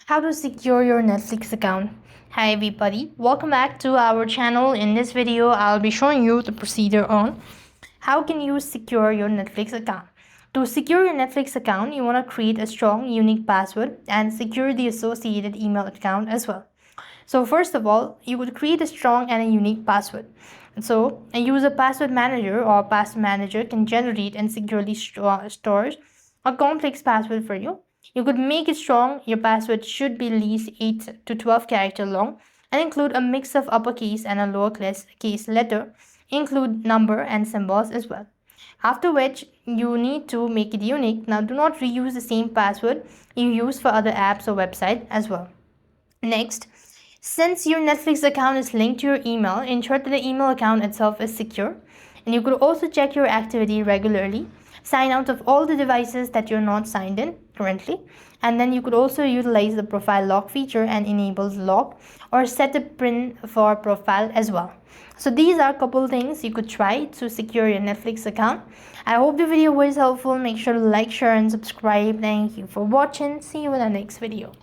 How to secure your Netflix account. Hi everybody, welcome back to our channel. In this video I'll be showing you the procedure on how can you secure your Netflix account. To secure your Netflix account, you want to create a strong unique password and secure the associated email account as well. So first of all, you would create a strong and a unique password. So a user password manager or password manager can generate and securely stores a complex password for you. You could make it strong. Your password should be at least 8 to 12 characters long and include a mix of uppercase and a lowercase letter, include number and symbols as well. After which you need to make it unique. Now do not reuse the same password you use for other apps or website as well. Next, since your Netflix account is linked to your email, ensure that the email account itself is secure. And you could also check your activity regularly. Sign out of all the devices that you're not signed in currently. And then you could also utilize the profile lock feature and enable lock or set a PIN for profile as well. So these are a couple things you could try to secure your Netflix account. I hope the video was helpful. Make sure to like, share and subscribe. Thank you for watching. See you in the next video.